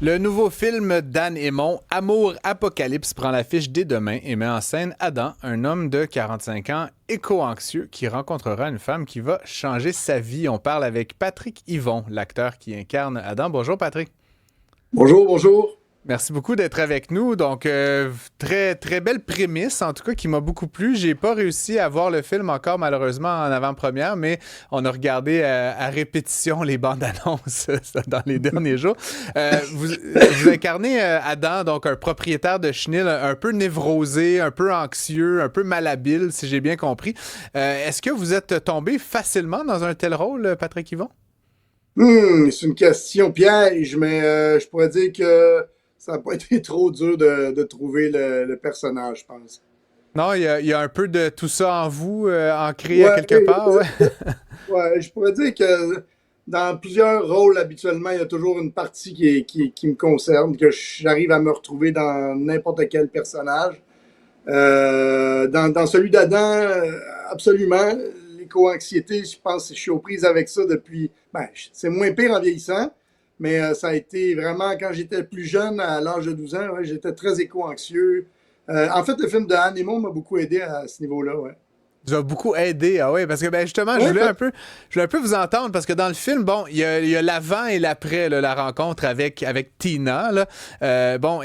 Le nouveau film d'Anne Hémon, Amour Apocalypse, prend l'affiche dès demain et met en scène Adam, un homme de 45 ans éco-anxieux qui rencontrera une femme qui va changer sa vie. On parle avec Patrick Yvon, l'acteur qui incarne Adam. Bonjour Patrick. Bonjour, bonjour. Merci beaucoup d'être avec nous. Donc, très, très belle prémisse, en tout cas, qui m'a beaucoup plu. J'ai pas réussi à voir le film encore, malheureusement, en avant-première, mais on a regardé à répétition les bandes annonces dans les derniers jours. Vous incarnez Adam, donc un propriétaire de chenil un peu névrosé, un peu anxieux, un peu malhabile, si j'ai bien compris. Est-ce que vous êtes tombé facilement dans un tel rôle, Patrick Yvon? C'est une question piège, mais je pourrais dire que ça n'a pas été trop dur de trouver le personnage, je pense. Non, il y a un peu de tout ça en vous, ancré à Ouais, quelque part, ouais. ouais, je pourrais dire que dans plusieurs rôles, habituellement, il y a toujours une partie qui me concerne, que j'arrive à me retrouver dans n'importe quel personnage. Dans celui d'Adam, absolument. L'éco-anxiété, je pense que je suis aux prises avec ça depuis. Ben, c'est moins pire en vieillissant, mais ça a été vraiment quand j'étais plus jeune, à l'âge de 12 ans, ouais, j'étais très éco-anxieux. En fait, le film de Anne Hémon m'a beaucoup aidé à ce niveau-là, ouais. Vous a beaucoup aidé, ah oui, parce que ben justement, Ouais, je voulais un peu vous entendre, parce que dans le film, bon, il y a l'avant et l'après, là, la rencontre avec Tina, là. Bon,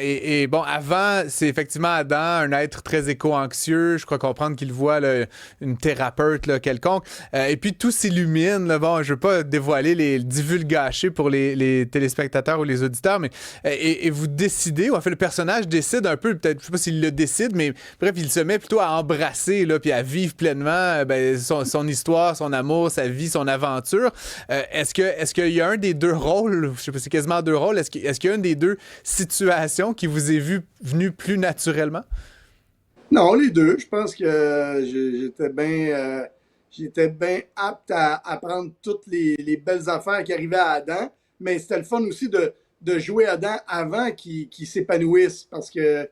avant, c'est effectivement Adam, un être très éco-anxieux, je crois comprendre qu'il voit là, une thérapeute là, quelconque, et puis tout s'illumine, là, bon, je veux pas dévoiler les divulgacher pour les téléspectateurs ou les auditeurs, mais et vous décidez, ou en fait, le personnage décide un peu, peut-être, je sais pas s'il le décide, mais bref, il se met plutôt à embrasser, là, puis à vivre pleinement son histoire, son amour, sa vie, son aventure. Est-ce qu'il y a un des deux rôles, je sais pas, c'est quasiment deux rôles, est-ce qu'il y a une des deux situations qui vous est venue plus naturellement? non, les deux. Je pense que j'étais bien apte à prendre toutes les belles affaires qui arrivaient à Adam, mais c'était le fun aussi de jouer Adam avant qu'il s'épanouisse, parce que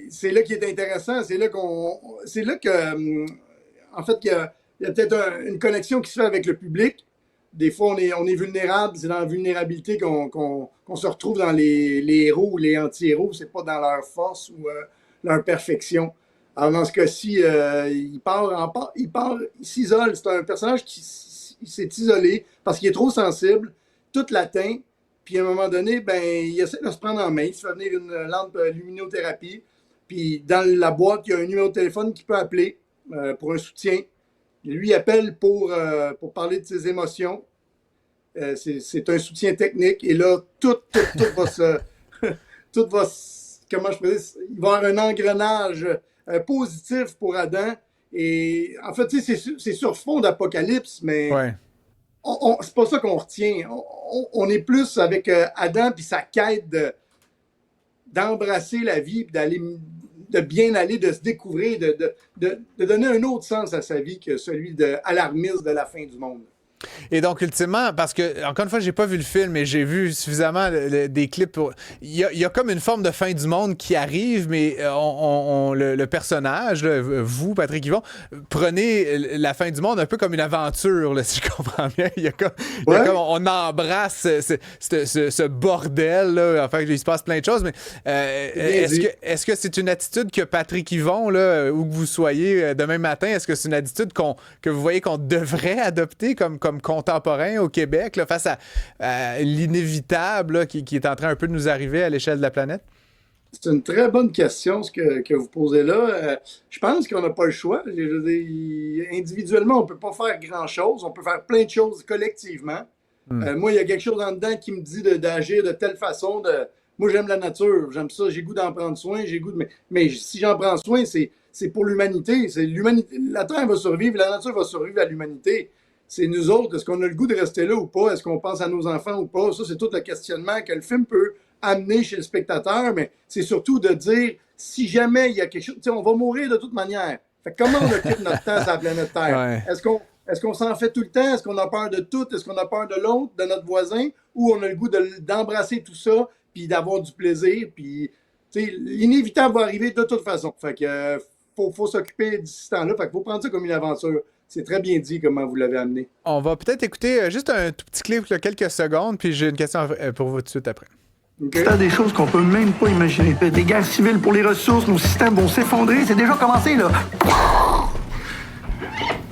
c'est là qui est intéressant, c'est là que, en fait, il y a peut-être une connexion qui se fait avec le public. Des fois, on est vulnérable, c'est dans la vulnérabilité qu'on se retrouve dans les héros ou les anti-héros, c'est pas dans leur force ou leur perfection. Alors, dans ce cas-ci, il s'isole. C'est un personnage qui s'est isolé parce qu'il est trop sensible, tout l'atteint, puis à un moment donné, ben, il essaie de se prendre en main, il se fait venir une lampe luminothérapie, puis dans la boîte, il y a un numéro de téléphone qu'il peut appeler pour un soutien. Lui, il appelle pour parler de ses émotions. C'est un soutien technique. Et là, tout va se. Tout va se. Comment je peux dire? Il va y avoir un engrenage positif pour Adam. Et en fait, c'est sur fond d'apocalypse, mais Ouais. c'est pas ça qu'on retient. On est plus avec Adam puis sa quête d'embrasser la vie, de bien aller, de se découvrir, de donner un autre sens à sa vie que celui de alarmiste de la fin du monde. Et donc, ultimement, parce que, encore une fois, j'ai pas vu le film, mais j'ai vu suffisamment des clips pour. Il y a comme une forme de fin du monde qui arrive, mais le personnage, là, vous, Patrick Yvon, prenez la fin du monde un peu comme une aventure, là, si je comprends bien. On embrasse ce bordel, là. Enfin, il se passe plein de choses, mais est-ce que c'est une attitude que Patrick Yvon, là, où que vous soyez demain matin, est-ce que c'est une attitude que vous voyez qu'on devrait adopter comme contemporain au Québec, là, face à l'inévitable là, qui est en train un peu de nous arriver à l'échelle de la planète? C'est une très bonne question ce que vous posez là. Je pense qu'on n'a pas le choix. Je veux dire, individuellement, on ne peut pas faire grand-chose. On peut faire plein de choses collectivement. Moi, il y a quelque chose en dedans qui me dit d'agir de telle façon. Moi, j'aime la nature. J'aime ça. J'ai goût d'en prendre soin. J'ai goût de... Mais si j'en prends soin, c'est pour l'humanité. C'est l'humanité. La Terre va survivre. La nature va survivre à l'humanité. C'est nous autres. Est-ce qu'on a le goût de rester là ou pas? Est-ce qu'on pense à nos enfants ou pas? Ça, c'est tout le questionnement que le film peut amener chez le spectateur, mais c'est surtout de dire, si jamais il y a quelque chose, on va mourir de toute manière. Fait que comment on occupe notre temps sur la planète Terre? Ouais. Est-ce qu'on s'en fait tout le temps? Est-ce qu'on a peur de tout? Est-ce qu'on a peur de l'autre, de notre voisin? Ou on a le goût d'embrasser tout ça, puis d'avoir du plaisir? Puis, l'inévitable va arriver de toute façon. Fait que faut s'occuper de ce temps-là. Fait qu'il faut prendre ça comme une aventure. C'est très bien dit comment vous l'avez amené. On va peut-être écouter juste un tout petit clip, là, quelques secondes, puis j'ai une question pour vous tout de suite après. OK. Faire des choses qu'on peut même pas imaginer. Des guerres civiles pour les ressources, nos systèmes vont s'effondrer. C'est déjà commencé, là.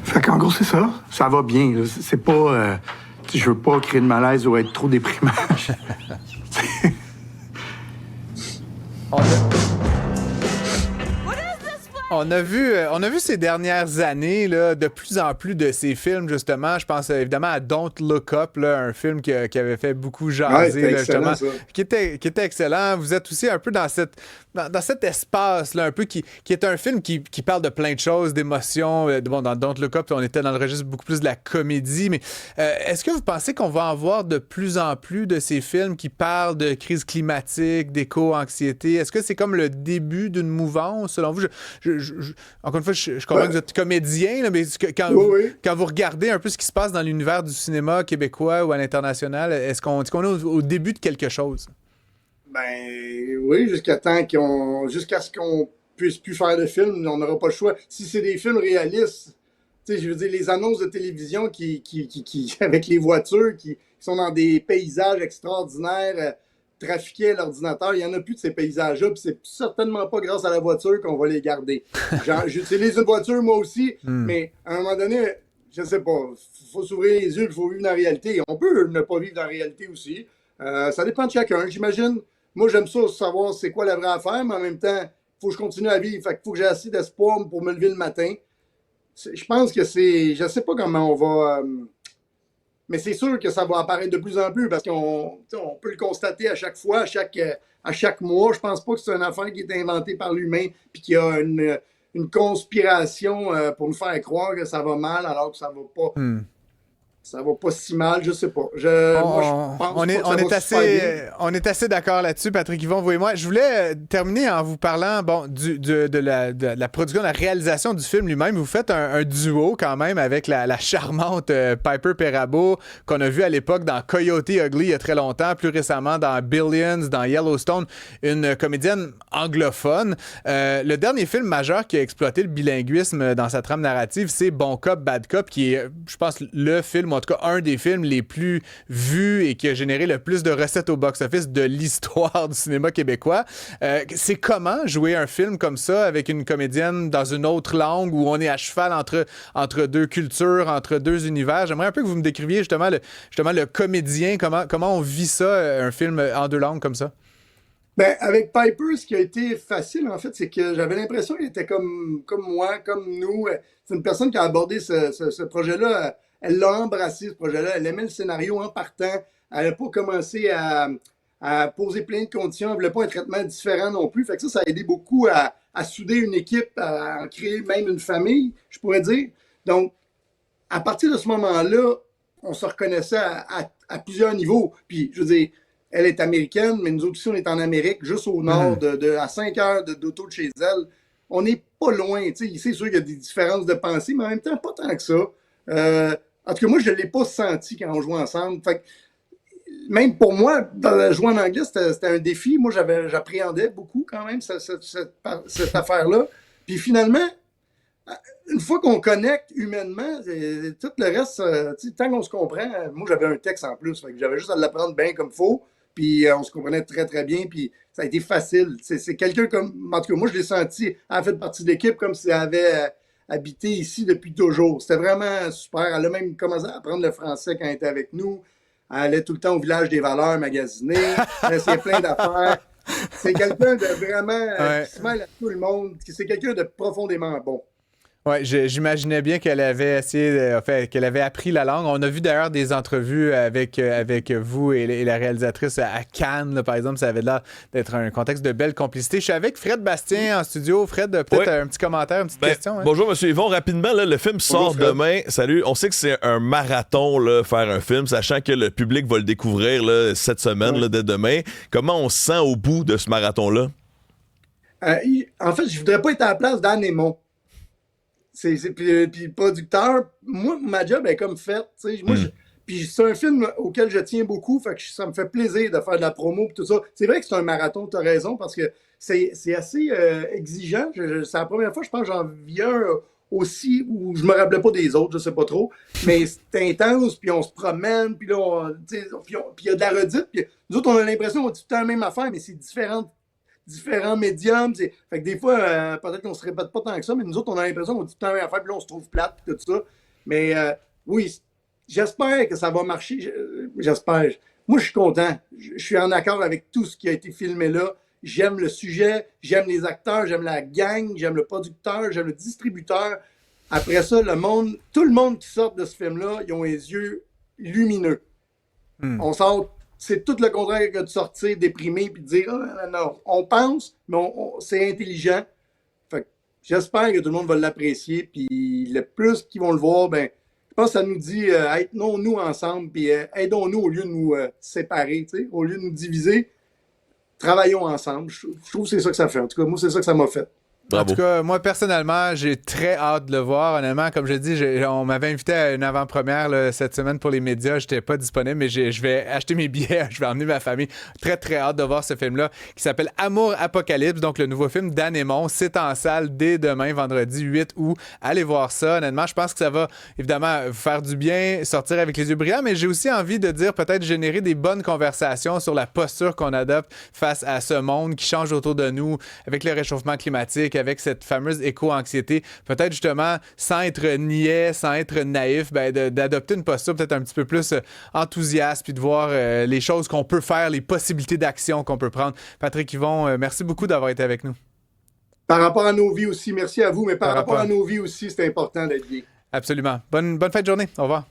Fait qu'en gros, c'est ça. Ça va bien. Là. C'est pas... je veux pas créer de malaise ou être trop déprimant. On a vu ces dernières années là, de plus en plus de ces films, justement. Je pense évidemment à Don't Look Up, là, un film qui avait fait beaucoup jaser, Ouais, là, excellent, justement, qui était excellent. Vous êtes aussi un peu dans cet espace, là, un peu qui est un film qui parle de plein de choses, d'émotions. Bon, dans Don't Look Up, on était dans le registre beaucoup plus de la comédie, mais est-ce que vous pensez qu'on va en voir de plus en plus de ces films qui parlent de crise climatique, d'éco-anxiété? Est-ce que c'est comme le début d'une mouvance, selon vous? Encore une fois, je comprends que vous êtes comédien, là, mais quand vous regardez un peu ce qui se passe dans l'univers du cinéma québécois ou à l'international, est-ce qu'on est au début de quelque chose? Ben oui, jusqu'à ce qu'on puisse plus faire de films, on n'aura pas le choix. Si c'est des films réalistes, tu sais, je veux dire, les annonces de télévision qui avec les voitures qui sont dans des paysages extraordinaires, trafiqués à l'ordinateur, il n'y en a plus de ces paysages-là, puis c'est certainement pas grâce à la voiture qu'on va les garder. J'utilise une voiture moi aussi, mais à un moment donné, je sais pas, faut s'ouvrir les yeux, il faut vivre dans la réalité. On peut ne pas vivre dans la réalité aussi. Ça dépend de chacun, j'imagine. Moi, j'aime ça, savoir c'est quoi la vraie affaire, mais en même temps, il faut que je continue à vivre. Fait qu'il faut que j'ai assez d'espoir pour me lever le matin. Je pense que c'est... Je sais pas comment on va... mais c'est sûr que ça va apparaître de plus en plus parce qu'on peut le constater à chaque fois, à chaque mois. Je pense pas que c'est une affaire qui est inventée par l'humain puis qu'il y a une conspiration pour nous faire croire que ça va mal alors que ça va pas. Ça va pas si mal, je sais pas. Moi, je pense on est assez d'accord là-dessus, Patrick Yvon, vous et moi. Je voulais terminer en vous parlant de la production, de la réalisation du film lui-même. Vous faites un duo quand même avec la charmante Piper Perabo qu'on a vu à l'époque dans Coyote Ugly il y a très longtemps, plus récemment dans Billions, dans Yellowstone, une comédienne anglophone. Le dernier film majeur qui a exploité le bilinguisme dans sa trame narrative, c'est Bon Cop, Bad Cop, qui est, je pense, le film, en tout cas un des films les plus vus et qui a généré le plus de recettes au box-office de l'histoire du cinéma québécois. C'est comment jouer un film comme ça avec une comédienne dans une autre langue où on est à cheval entre deux cultures, entre deux univers? J'aimerais un peu que vous me décriviez justement le comédien, comment on vit ça, un film en deux langues comme ça. Ben, avec Piper, ce qui a été facile, en fait, c'est que j'avais l'impression qu'elle était comme moi, comme nous. C'est une personne qui a abordé ce projet-là. Elle l'a embrassé, ce projet-là. Elle aimait le scénario en partant. Elle n'a pas commencé à poser plein de conditions. Elle ne voulait pas un traitement différent non plus. Fait que ça a aidé beaucoup à souder une équipe, à en créer même une famille, je pourrais dire. Donc, à partir de ce moment-là, on se reconnaissait à plusieurs niveaux. Puis, je veux dire, elle est américaine, mais nous autres aussi, on est en Amérique, juste au nord, à 5 heures d'auto de chez elle. On n'est pas loin. C'est sûr qu'il y a des différences de pensée, mais en même temps, pas tant que ça. En tout cas, moi, je ne l'ai pas senti quand on jouait ensemble. Fait que, même pour moi, jouer en anglais, c'était un défi. Moi, j'appréhendais beaucoup quand même cette affaire-là. Puis finalement, une fois qu'on connecte humainement, tout le reste, tant qu'on se comprend, moi, j'avais un texte en plus. Fait que j'avais juste à l'apprendre bien comme il faut. Puis on se comprenait très, très bien. Puis ça a été facile. C'est quelqu'un comme... En tout cas, moi, je l'ai senti. Elle a fait partie de l'équipe comme si elle avait habité ici depuis toujours. C'était vraiment super. Elle a même commencé à apprendre le français quand elle était avec nous. Elle allait tout le temps au village des valeurs magasiner. Elle essayait plein d'affaires. C'est quelqu'un de vraiment qui se mêle à tout le monde. C'est quelqu'un de profondément bon. Oui, j'imaginais bien qu'elle avait qu'elle avait appris la langue. On a vu d'ailleurs des entrevues avec vous et la réalisatrice à Cannes, là, par exemple. Ça avait l'air d'être un contexte de belle complicité. Je suis avec Fred Bastien en studio. Fred, peut-être un petit commentaire, une petite question. Hein? Bonjour, M. Yvon. Rapidement, là, le film sort demain. Salut. On sait que c'est un marathon, là, faire un film, sachant que le public va le découvrir là, cette semaine, là, dès demain. Comment on se sent au bout de ce marathon-là? En fait, je voudrais pas être à la place d'Anne Aymon. Puis le producteur, moi, ma job est comme faite. Puis c'est un film auquel je tiens beaucoup, fait que ça me fait plaisir de faire de la promo et tout ça. C'est vrai que c'est un marathon, tu as raison, parce que c'est assez exigeant. C'est la première fois, je pense, j'en vis un aussi, ou je me rappelais pas des autres, je sais pas trop, mais c'est intense, puis on se promène, puis là, puis il y a de la redite, puis nous autres, on a l'impression qu'on dit tout le temps la même affaire, mais c'est différents médiums. Fait que des fois, peut-être qu'on se répète pas tant que ça, mais nous autres, on a l'impression qu'on dit tout le temps la même affaire, puis là, on se trouve plate, puis tout ça. Mais oui, j'espère que ça va marcher. J'espère. Moi, je suis content. Je suis en accord avec tout ce qui a été filmé là. J'aime le sujet, j'aime les acteurs, j'aime la gang, j'aime le producteur, j'aime le distributeur. Après ça, tout le monde qui sort de ce film-là, ils ont les yeux lumineux. On sort, c'est tout le contraire que de sortir déprimé puis de dire non, on pense, mais c'est intelligent. Fait que j'espère que tout le monde va l'apprécier. Puis le plus qu'ils vont le voir, ben, je pense que ça nous dit aidons-nous ensemble, puis aidons-nous au lieu de nous séparer, au lieu de nous diviser. Travaillons ensemble. Je trouve que c'est ça que ça fait. En tout cas, moi, c'est ça que ça m'a fait. Bravo. En tout cas, moi, personnellement, j'ai très hâte de le voir. Honnêtement, comme je dis, on m'avait invité à une avant-première là, cette semaine pour les médias. Je n'étais pas disponible, mais je vais acheter mes billets. Je vais emmener ma famille. Très, très hâte de voir ce film-là qui s'appelle Amour Apocalypse. Donc, le nouveau film d'Anne Hémon. C'est en salle dès demain, vendredi 8 août. Allez voir ça. Honnêtement, je pense que ça va évidemment vous faire du bien, sortir avec les yeux brillants, mais j'ai aussi envie de dire peut-être générer des bonnes conversations sur la posture qu'on adopte face à ce monde qui change autour de nous avec le réchauffement climatique, avec cette fameuse éco-anxiété, peut-être justement sans être niais, sans être naïf, ben d'adopter une posture peut-être un petit peu plus enthousiaste, puis de voir les choses qu'on peut faire, les possibilités d'action qu'on peut prendre. Patrick Yvon, merci beaucoup d'avoir été avec nous. Par rapport à nos vies aussi, merci à vous, mais par rapport à nos vies aussi, c'est important d'être bien. Absolument. Bonne fin de journée. Au revoir.